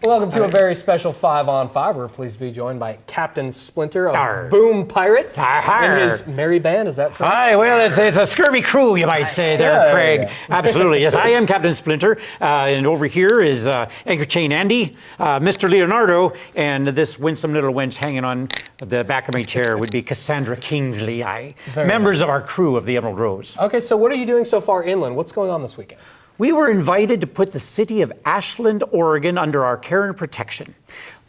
Welcome to a very special 5 on 5. We're pleased to be joined by Captain Splinter of Boom Pirates and his merry band. Is that correct? Hi, well, it's a scurvy crew, you might say there, Craig. Absolutely. Yes, I am Captain Splinter. And over here is Anchor Chain Andy, Mr. Leonardo, and this winsome little wench hanging on the back of my chair would be Cassandra Kingsley. Members of our crew of the Emerald Rose. Okay, so what are you doing so far inland? What's going on this weekend? We were invited to put the city of Ashland, Oregon under our care and protection.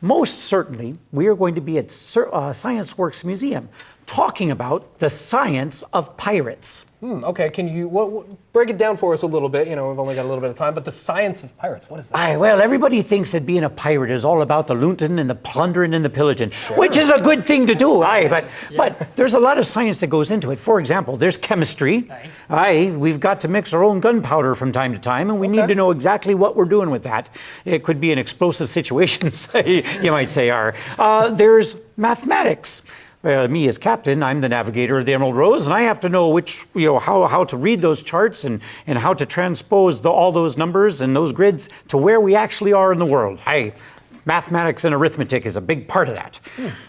Most certainly, we are going to be at Science Works Museum talking about the science of pirates. Okay, can you break it down for us a little bit? You know, we've only got a little bit of time, but the science of pirates, what is that? Well, everybody thinks that being a pirate is all about the looting and the plundering and the pillaging, which is a good thing to do, but there's a lot of science that goes into it. For example, there's chemistry. We've got to mix our own gunpowder from time to time, and we need to know exactly what we're doing with that. It could be an explosive situation, you might say. There's mathematics. Me as captain, I'm the navigator of the Emerald Rose, and I have to know how to read those charts and how to transpose all those numbers and those grids to where we actually are in the world. Mathematics and arithmetic is a big part of that.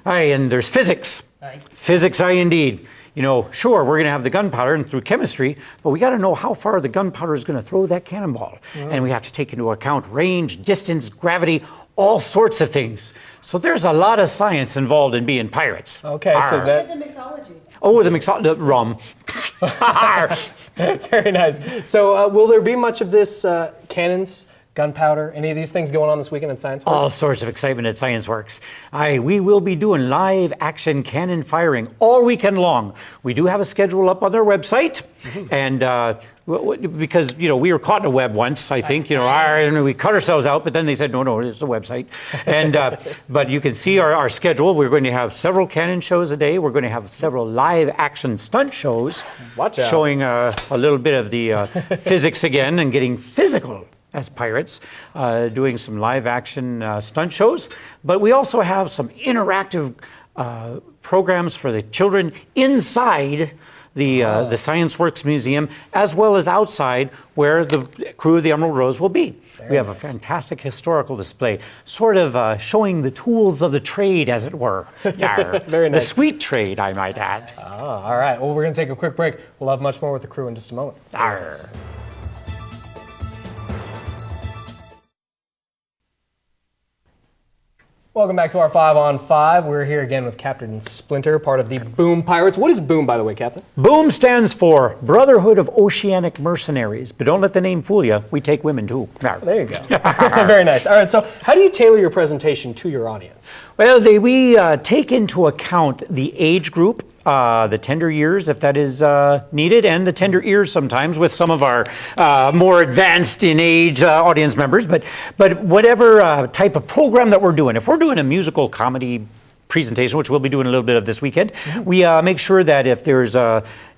And there's physics. Physics, indeed. You know, sure, we're going to have the gunpowder and through chemistry, but we got to know how far the gunpowder is going to throw that cannonball. And we have to take into account range, distance, gravity, all sorts of things. So there's a lot of science involved in being pirates. Okay, so that... The mixology. Oh, the mixology, rum. Very nice. So will there be much of this cannons, gunpowder, any of these things going on this weekend at Science Works? All sorts of excitement at Science Works. We will be doing live action cannon firing all weekend long. We do have a schedule up on their website, and because we were caught in a web once, I think we cut ourselves out, but then they said no, it's a website, and but you can see our schedule. We're going to have several cannon shows a day. We're going to have several live action stunt shows, showing a little bit of the physics again and getting physical as pirates, doing some live action stunt shows. But we also have some interactive programs for the children inside the Science Works Museum, as well as outside where the crew of the Emerald Rose will be. We have a fantastic historical display, sort of showing the tools of the trade, as it were. Very nice. The sweet trade, I might add. All right. Well, we're going to take a quick break. We'll have much more with the crew in just a moment. Welcome back to our 5 on 5. We're here again with Captain Splinter, part of the Boom Pirates. What is Boom, by the way, Captain? Boom stands for Brotherhood of Oceanic Mercenaries. But don't let the name fool you. We take women, too. There you go. Very nice. All right, so how do you tailor your presentation to your audience? Well, we take into account the age group, the tender years, if that is needed, and the tender ears sometimes with some of our more advanced in age audience members. But whatever type of program that we're doing, if we're doing a musical comedy presentation, which we'll be doing a little bit of this weekend, we make sure that if there's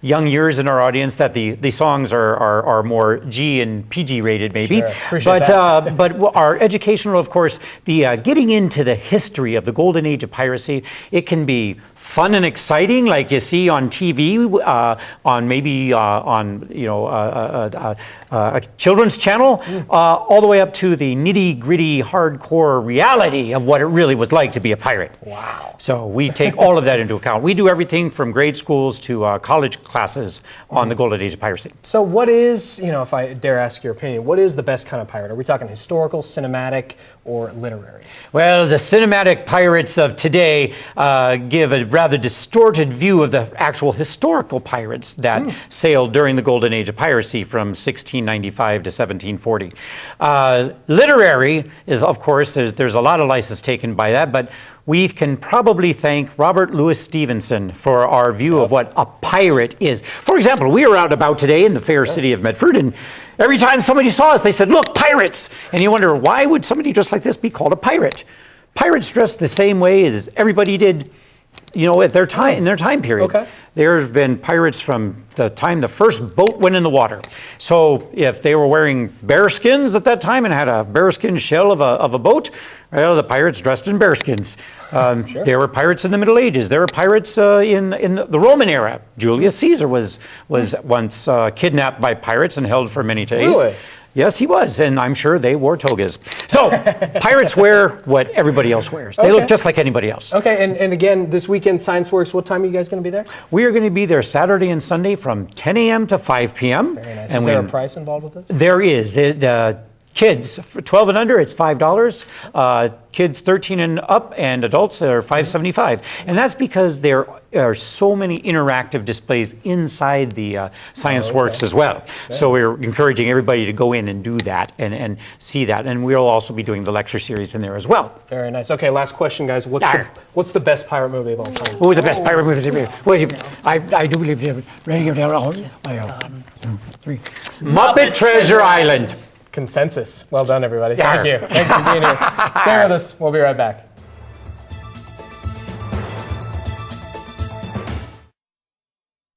young years in our audience, that the songs are more G and PG rated, maybe. Sure. But our educational, of course, the getting into the history of the golden age of piracy, it can be fun and exciting, like you see on TV, a children's channel, all the way up to the nitty-gritty, hardcore reality of what it really was like to be a pirate. Wow. So we take all of that into account. We do everything from grade schools to college classes on the golden age of piracy. So what is, if I dare ask your opinion, what is the best kind of pirate? Are we talking historical, cinematic, or literary? Well, the cinematic pirates of today give a rather distorted view of the actual historical pirates that sailed during the golden age of piracy from 1695 to 1740. Literary is, of course, there's a lot of license taken by that, but we can probably thank Robert Louis Stevenson for our view of what a pirate is. For example, we were out about today in the fair city of Medford, and every time somebody saw us, they said, "Look, pirates!" And you wonder, why would somebody dressed like this be called a pirate? Pirates dressed the same way as everybody did, at their time, in their time period. Okay. There have been pirates from the time the first boat went in the water. So if they were wearing bearskins at that time and had a bearskin shell of a boat, well, the pirates dressed in bearskins. There were pirates in the Middle Ages. There were pirates in the Roman era. Julius Caesar was once kidnapped by pirates and held for many days. Really? Yes, he was, and I'm sure they wore togas. So, pirates wear what everybody else wears. They look just like anybody else. Okay, and again, this weekend, Science Works, what time are you guys going to be there? We are going to be there Saturday and Sunday from 10 a.m. to 5 p.m. Very nice. Is there a price involved with this? There is. Kids, for 12 and under, it's $5. Kids 13 and up and adults are $5.75. And that's because there are so many interactive displays inside the Science Works as well. So we're encouraging everybody to go in and do that and see that. And we'll also be doing the lecture series in there as well. Very nice. Okay, last question, guys. What's the best pirate movie of all time? Oh, the best pirate movies ever. Wait, I do believe Muppet Treasure Island. Consensus. Well done, everybody. Thank you. Thanks for being here. Stay with us. We'll be right back.